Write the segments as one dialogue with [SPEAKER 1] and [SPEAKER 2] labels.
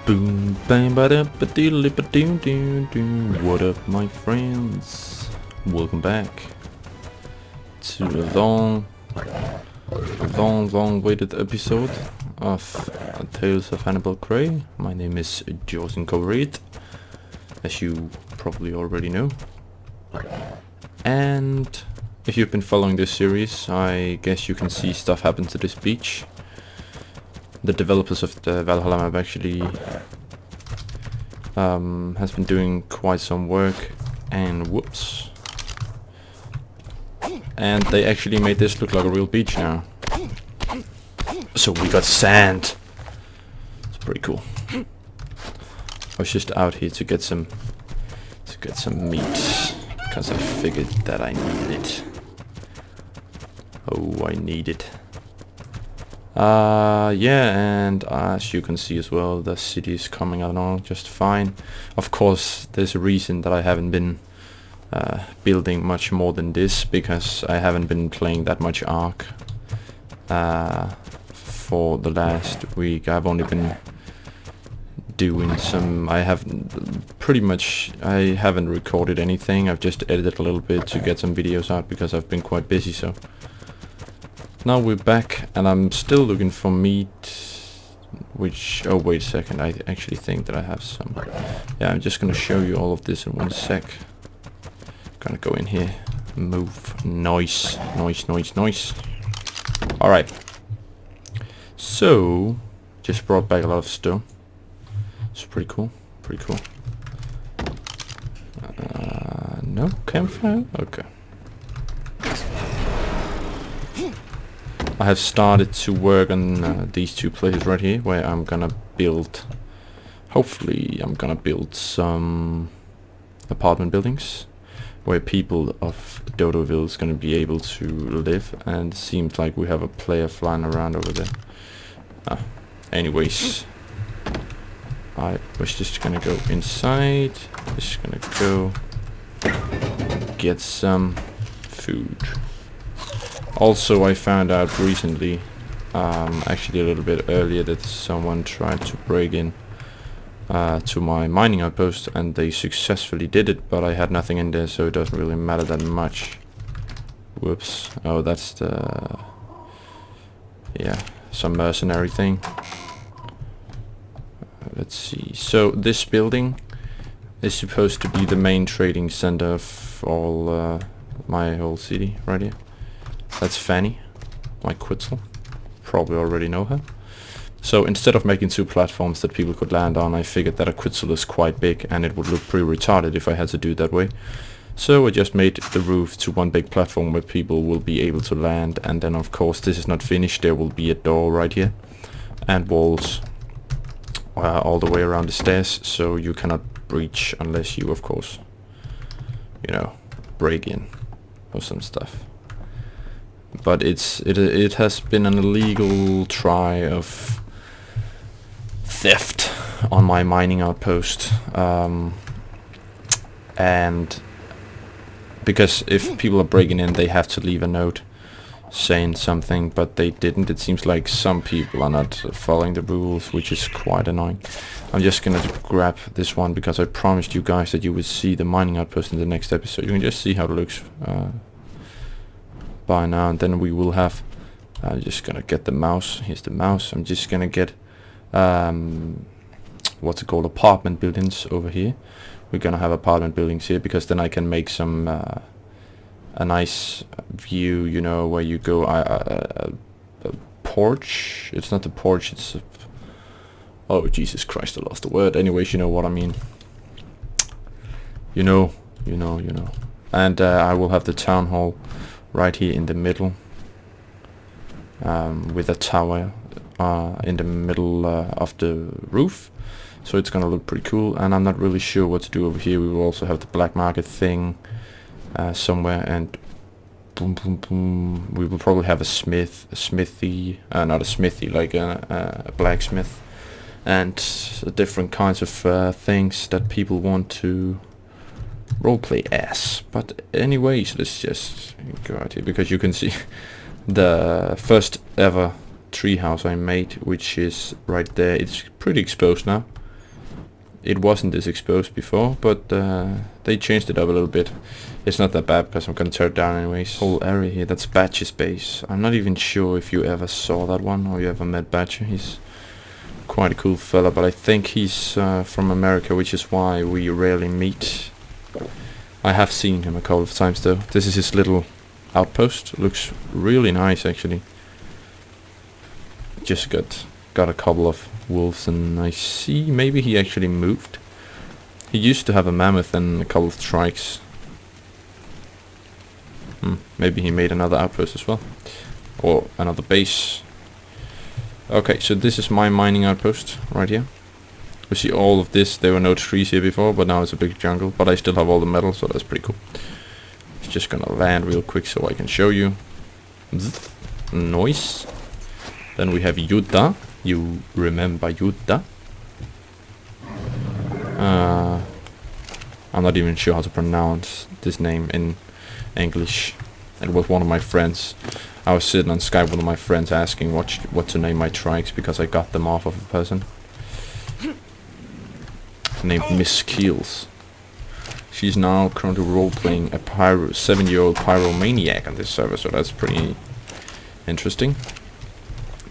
[SPEAKER 1] Boom, bang, ba da ba doodly ba doo doo doo. What up, my friends? Welcome back to a long-awaited episode of Tales of Hannibal Kray. My name is Jauss, as you probably already know. And if you've been following this series, I guess you can see stuff happen to this beach. The developers of the Valhalla map actually has been doing quite some work, and whoops. And they actually made this look like a real beach now. So we got sand. It's pretty cool. I was just out here to get some meat because I figured that I needed it. Oh, I need it. Yeah, and as you can see as well, the city is coming along just fine. Of course, there's a reason that I haven't been building much more than this, because I haven't been playing that much Ark for the last week. I've only been doing some... I haven't recorded anything. I've just edited a little bit to get some videos out because I've been quite busy, so... Now we're back, and I'm still looking for meat, which... Oh, wait a second, I actually think that I have some. Yeah, I'm just gonna show you all of this in one sec. Gonna go in here, move, noise. Alright. So, just brought back a lot of stone. It's pretty cool, no campfire? Okay. I have started to work on these two places right here, where I'm gonna build... Hopefully I'm gonna build some apartment buildings, where people of Dodoville is gonna be able to live, and it seems like we have a player flying around over there. Anyways, I was just gonna go inside, just gonna go get some food. Also, I found out recently, actually a little bit earlier, that someone tried to break in to my mining outpost, and they successfully did it, but I had nothing in there, so it doesn't really matter that much. Whoops. Oh, that's the... Yeah, some mercenary thing. Let's see. So, this building is supposed to be the main trading center of all my whole city, right here. That's Fanny, my Quetzal. Probably already know her. So instead of making two platforms that people could land on, I figured that a Quetzal is quite big and it would look pretty retarded if I had to do it that way. So I just made the roof to one big platform where people will be able to land, and then of course this is not finished, there will be a door right here and walls all the way around the stairs, so you cannot breach unless you, of course, you know, break in or some stuff. But it has been an illegal try of theft on my mining outpost, and because if people are breaking in, they have to leave a note saying something, but they didn't. It seems like some people are not following the rules, which is quite annoying. I'm just gonna grab this one because I promised you guys that you would see the mining outpost in the next episode. You can just see how it looks by now, and then we will have... I'm just gonna get the mouse. Here's the mouse. I'm just gonna get what's it called, apartment buildings over here. We're gonna have apartment buildings here because then I can make some a nice view, you know, where you go a porch. It's not a porch, it's a... Oh, Jesus Christ, I lost the word. Anyways, you know what I mean. You know. And I will have the town hall right here in the middle, with a tower in the middle of the roof, so it's gonna look pretty cool. And I'm not really sure what to do over here. We will also have the black market thing somewhere, and boom boom boom, we will probably have a smithy, not a smithy, like a blacksmith, and different kinds of things that people want to roleplay as. But anyways, let's just go out here because you can see the first ever treehouse I made, which is right there. It's pretty exposed now. it wasn't this exposed before, but they changed it up a little bit. It's not that bad because I'm gonna tear it down anyways. Whole area here, that's Batch's base. I'm not even sure if you ever saw that one or you ever met Batch. He's quite a cool fella, but I think he's from America, which is why we rarely meet. I have seen him a couple of times though. This is his little outpost. Looks really nice actually. Just got a couple of wolves, and I see maybe he actually moved. He used to have a mammoth and a couple of trikes. Maybe he made another outpost as well, or another base. Okay, so this is my mining outpost right here. You see all of this. There were no trees here before, but now it's a big jungle, but I still have all the metal, so that's pretty cool. It's just gonna land real quick so I can show you. Noise. Then we have Yuta. You remember Yuta? I'm not even sure how to pronounce this name in English. It was one of my friends. I was sitting on Skype with one of my friends asking what to name my trikes because I got them off of a person named Miss Keels. She's now currently role-playing a 7-year-old pyromaniac on this server, so that's pretty interesting.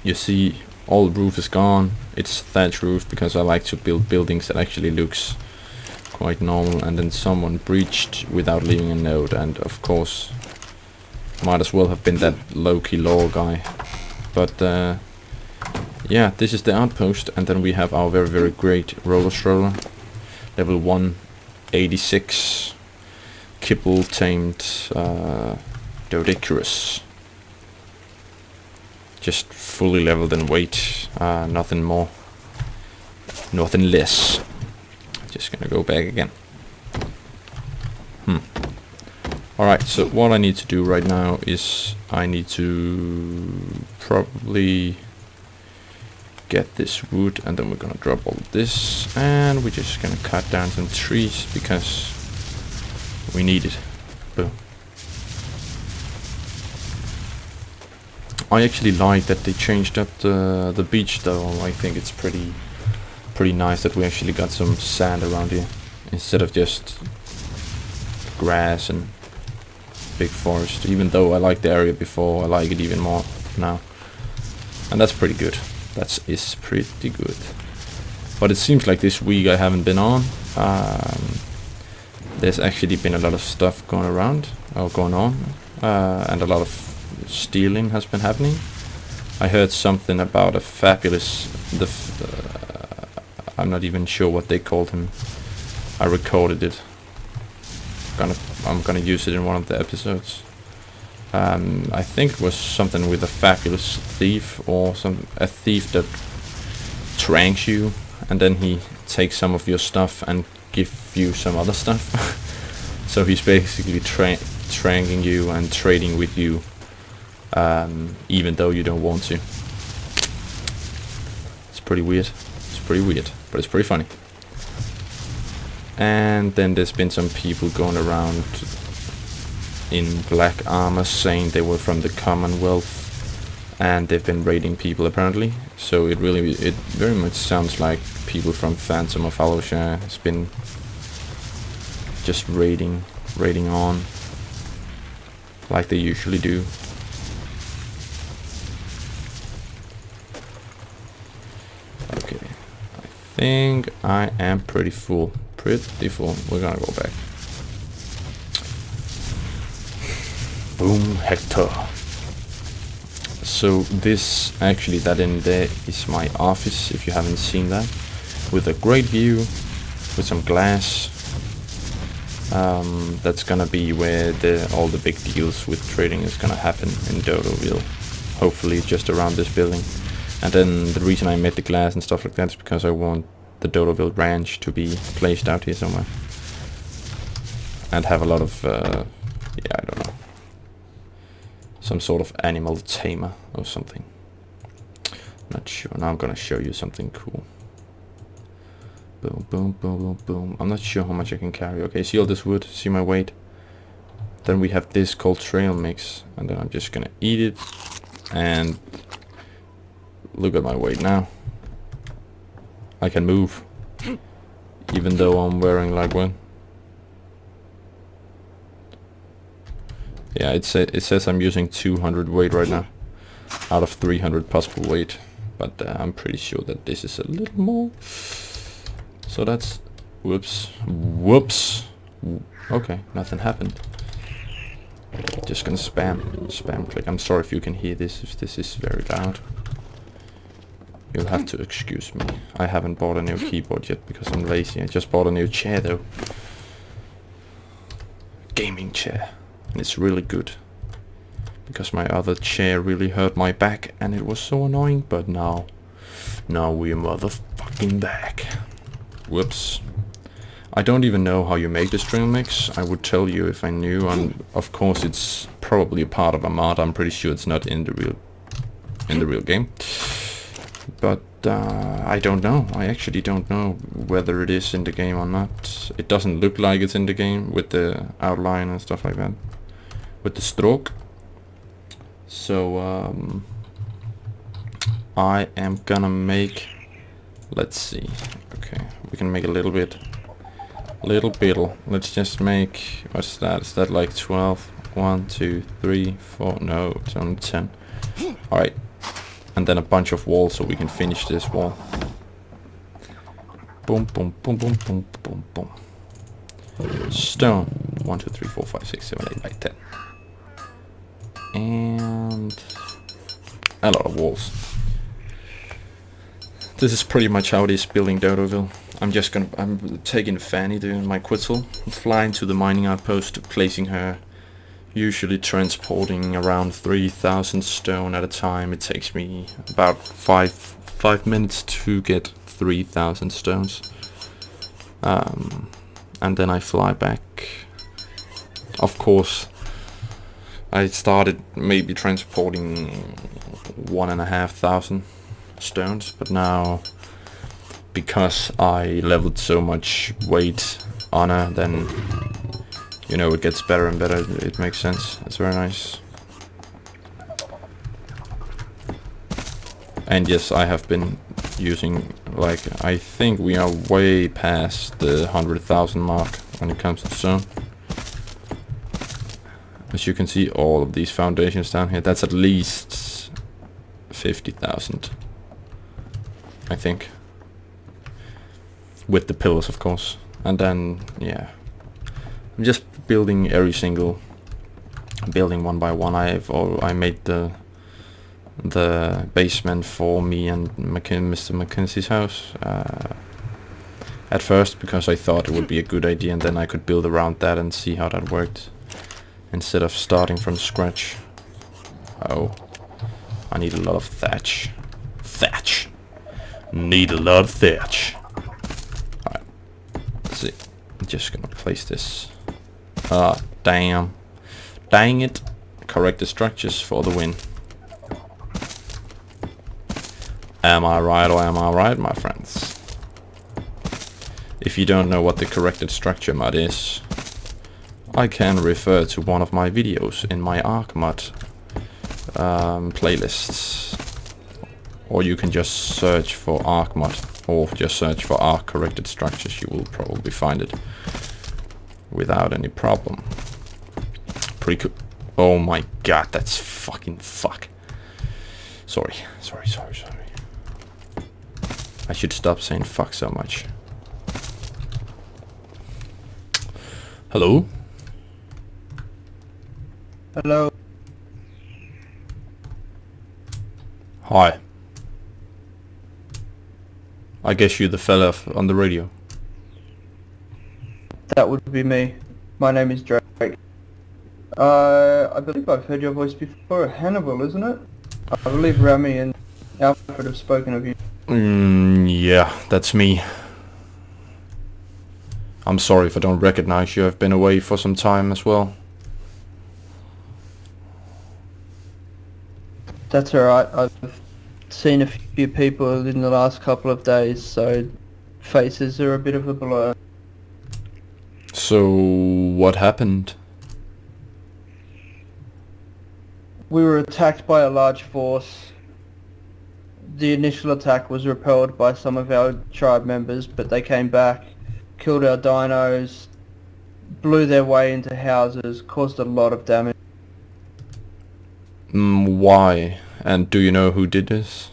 [SPEAKER 1] You see, all the roof is gone. It's thatch roof because I like to build buildings that actually looks quite normal, and then someone breached without leaving a note, and of course might as well have been that low-key lore guy. But yeah, this is the outpost, and then we have our very great roller stroller, level 186, kibble tamed Dodicarus. Just fully leveled in weight, nothing more, nothing less. Just gonna go back again. Alright, so what I need to do right now is I need to probably get this wood, and then we're gonna drop all of this, and we're just gonna cut down some trees because we need it. Boom. I actually like that they changed up the beach though. I think it's pretty nice that we actually got some sand around here instead of just grass and big forest. Even though I liked the area before, I like it even more now, and that's pretty good. That is pretty good. But it seems like this week I haven't been on. There's actually been a lot of stuff going on, and a lot of stealing has been happening. I heard something about a fabulous, I'm not even sure what they called him. I recorded it. I'm gonna use it in one of the episodes. I think it was something with a fabulous thief, or a thief that tranks you, and then he takes some of your stuff and give you some other stuff. So he's basically tranking you and trading with you, even though you don't want to. It's pretty weird. It's pretty weird, but it's pretty funny. And then there's been some people going around in black armor saying they were from the Commonwealth, and they've been raiding people apparently. So it very much sounds like people from Phantom of Fallujah has been just raiding on like they usually do. Okay, I think I am pretty full. We're gonna go back. Boom, Hector. So this, actually, that in there is my office, if you haven't seen that, with a great view, with some glass. That's gonna be where all the big deals with trading is gonna happen in Dodoville, hopefully just around this building. And then the reason I made the glass and stuff like that is because I want the Dodoville ranch to be placed out here somewhere, and have a lot of yeah, I don't know, some sort of animal tamer or something. Not sure. Now I'm gonna show you something cool. Boom, boom, boom, boom, boom. I'm not sure how much I can carry. Okay, see all this wood? See my weight? Then we have this called trail mix, and then I'm just gonna eat it, and look at my weight now. I can move. even though I'm wearing like what? Yeah, it says I'm using 200 weight right now, out of 300 possible weight, but I'm pretty sure that this is a little more. So that's, whoops, okay, nothing happened. Just gonna spam click. I'm sorry if you can hear this, if this is very loud. You'll have to excuse me. I haven't bought a new keyboard yet because I'm lazy. I just bought a new chair though. Gaming chair. And it's really good. Because my other chair really hurt my back and it was so annoying, but now we're motherfucking back. Whoops. I don't even know how you make this trail mix. I would tell you if I knew. Of course it's probably a part of a mod. I'm pretty sure it's not in the real game. But I don't know. I actually don't know whether it is in the game or not. It doesn't look like it's in the game with the outline and stuff like that. With the stroke. So I am gonna make, let's see. Okay, we can make a little bit. Let's just make, what's that? Is that like 12? 1, 2, 3, 4, no, it's only 10. Alright. And then a bunch of walls so we can finish this wall. Boom, boom, boom, boom, boom, boom, boom. Stone. 1, 2, 3, 4, 5, 6, 7, 8, 9, 10. And a lot of walls. This is pretty much how it is building Dotoville. I'm taking Fanny doing my Quetzal, flying to the mining outpost, placing her, usually transporting around 3,000 stone at a time. It takes me about 5 minutes to get 3,000 stones. And then I fly back. Of course, I started maybe transporting 1,500 stones, but now because I leveled so much weight on her, then you know it gets better and better. It makes sense. It's very nice. And yes, I have been using, like, I think we are way past the 100,000 mark when it comes to stone. As you can see, all of these foundations down here, that's at least 50,000, I think, with the pillars, of course. And then, yeah, I'm just building every single building one by one. I made the basement for me and Mr. Mackenzie's house at first, because I thought it would be a good idea, and then I could build around that and see how that worked instead of starting from scratch. Oh, I need a lot of thatch. Need a lot of thatch. Alright, let's see. I'm just gonna place this. Damn it. Correct the structures for the win. Am I right or am I right, my friends? If you don't know what the corrected structure mod is, I can refer to one of my videos in my ARKMod playlists. Or you can just search for ARKMod, or just search for ARK corrected structures. You will probably find it without any problem. Pretty cool. Oh my god, that's fucking fuck. Sorry. I should stop saying fuck so much. Hello?
[SPEAKER 2] Hello.
[SPEAKER 1] Hi. I guess you're the fella on the radio.
[SPEAKER 2] That would be me. My name is Drake. I believe I've heard your voice before. Hannibal, isn't it? I believe Rami and Alfred have spoken of you.
[SPEAKER 1] Yeah, that's me. I'm sorry if I don't recognize you. I've been away for some time as well.
[SPEAKER 2] That's alright. I've seen a few people in the last couple of days, so faces are a bit of a blur.
[SPEAKER 1] So, what happened?
[SPEAKER 2] We were attacked by a large force. The initial attack was repelled by some of our tribe members, but they came back killed our dinos, blew their way into houses, caused a lot of damage.
[SPEAKER 1] Why? And do you know who did this?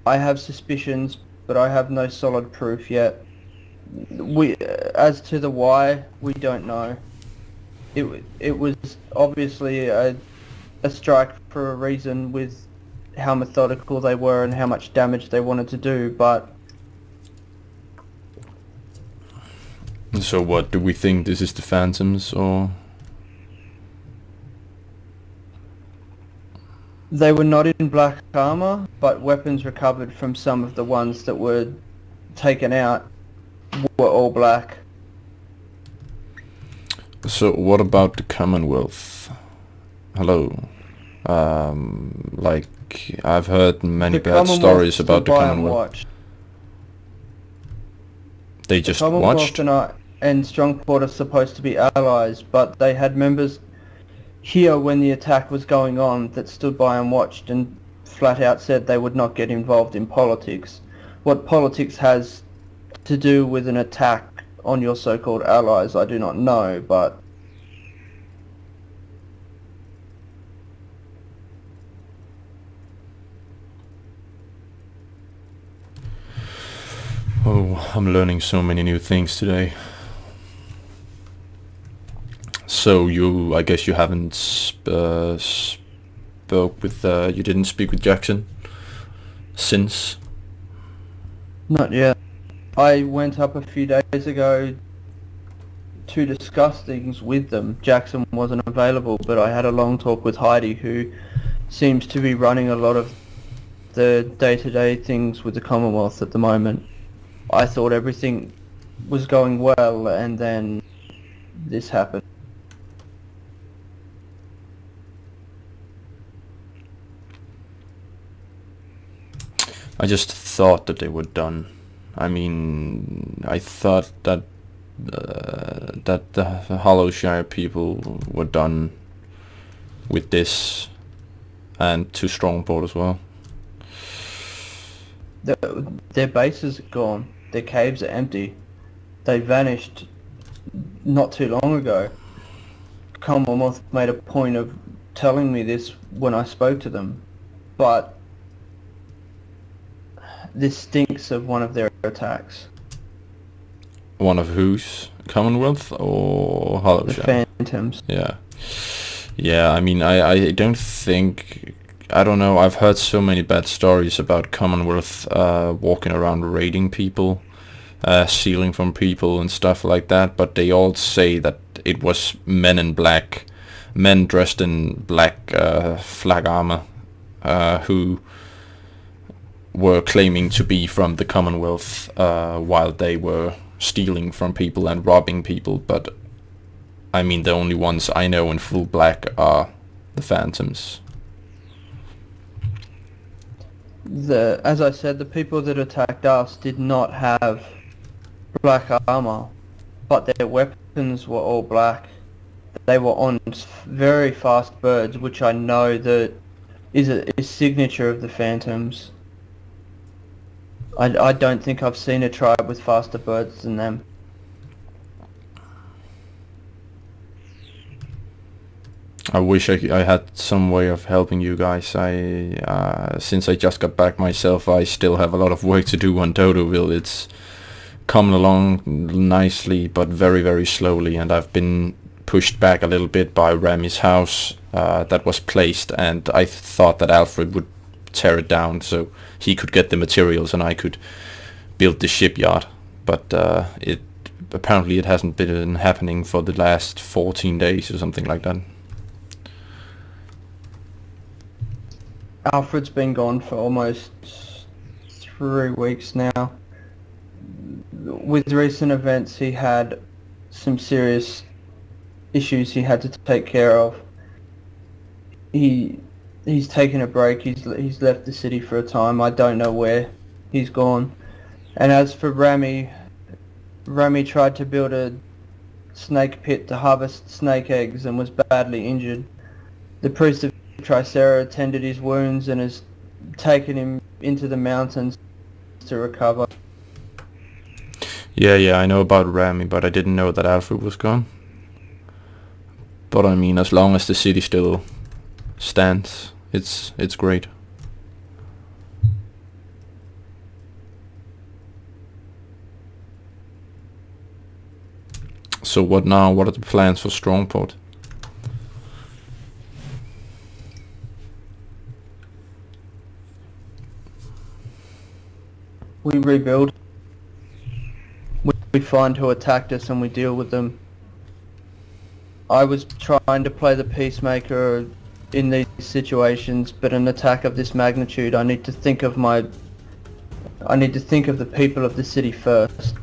[SPEAKER 2] I have suspicions, but I have no solid proof yet. As to the why, we don't know. It was obviously a strike for a reason, with how methodical they were and how much damage they wanted to do, but...
[SPEAKER 1] So what, do we think this is the Phantoms, or...?
[SPEAKER 2] They were not in black armor, but weapons recovered from some of the ones that were taken out were all black.
[SPEAKER 1] So what about the Commonwealth? Hello. Like, I've heard many bad stories about the Commonwealth. They just watched?
[SPEAKER 2] And Strongport are supposed to be allies, but they had members here when the attack was going on that stood by and watched and flat out said they would not get involved in politics. What politics has to do with an attack on your so-called allies, I do not know, but...
[SPEAKER 1] Oh, I'm learning so many new things today. So I guess you haven't spoke with, you didn't speak with Jackson since?
[SPEAKER 2] Not yet. I went up a few days ago to discuss things with them. Jackson wasn't available, but I had a long talk with Heidi, who seems to be running a lot of the day-to-day things with the Commonwealth at the moment. I thought everything was going well, and then this happened.
[SPEAKER 1] I just thought that they were done. I mean, I thought that that the Hollowshire people were done with this, and to Strongport as well.
[SPEAKER 2] Their base is gone. Their caves are empty. They vanished not too long ago. Commonwealth made a point of telling me this when I spoke to them, but this stinks of one of their attacks.
[SPEAKER 1] One of whose? Commonwealth or Hollowshire?
[SPEAKER 2] The Phantoms.
[SPEAKER 1] Yeah. Yeah, I mean, I don't think... I don't know, I've heard so many bad stories about Commonwealth walking around raiding people, stealing from people and stuff like that, but they all say that it was men in black, men dressed in black flag armor, who were claiming to be from the Commonwealth while they were stealing from people and robbing people. But I mean, the only ones I know in full black are the Phantoms.
[SPEAKER 2] As I said, the people that attacked us did not have black armor, but their weapons were all black. They were on very fast birds, which I know that is a signature of the Phantoms. I don't think I've seen a tribe with faster birds than them.
[SPEAKER 1] I wish I had some way of helping you guys. Since I just got back myself, I still have a lot of work to do on Dodoville. It's coming along nicely, but very, very slowly, and I've been pushed back a little bit by Remy's house that was placed, and I thought that Alfred would tear it down so he could get the materials and I could build the shipyard. But apparently it hasn't been happening for the last 14 days or something like that.
[SPEAKER 2] Alfred's been gone for almost 3 weeks now. With recent events, he had some serious issues he had to take care of. He's taken a break. He's left the city for a time. I don't know where he's gone. And as for Remy tried to build a snake pit to harvest snake eggs and was badly injured. The priest of Tricera tended his wounds and has taken him into the mountains to recover.
[SPEAKER 1] Yeah, I know about Rami, but I didn't know that Alfred was gone. But I mean, as long as the city still stands, it's great. So what now? What are the plans for Strongport?
[SPEAKER 2] We rebuild. We find who attacked us and we deal with them. I was trying to play the peacemaker in these situations, but an attack of this magnitude, I need to think of the people of the city first.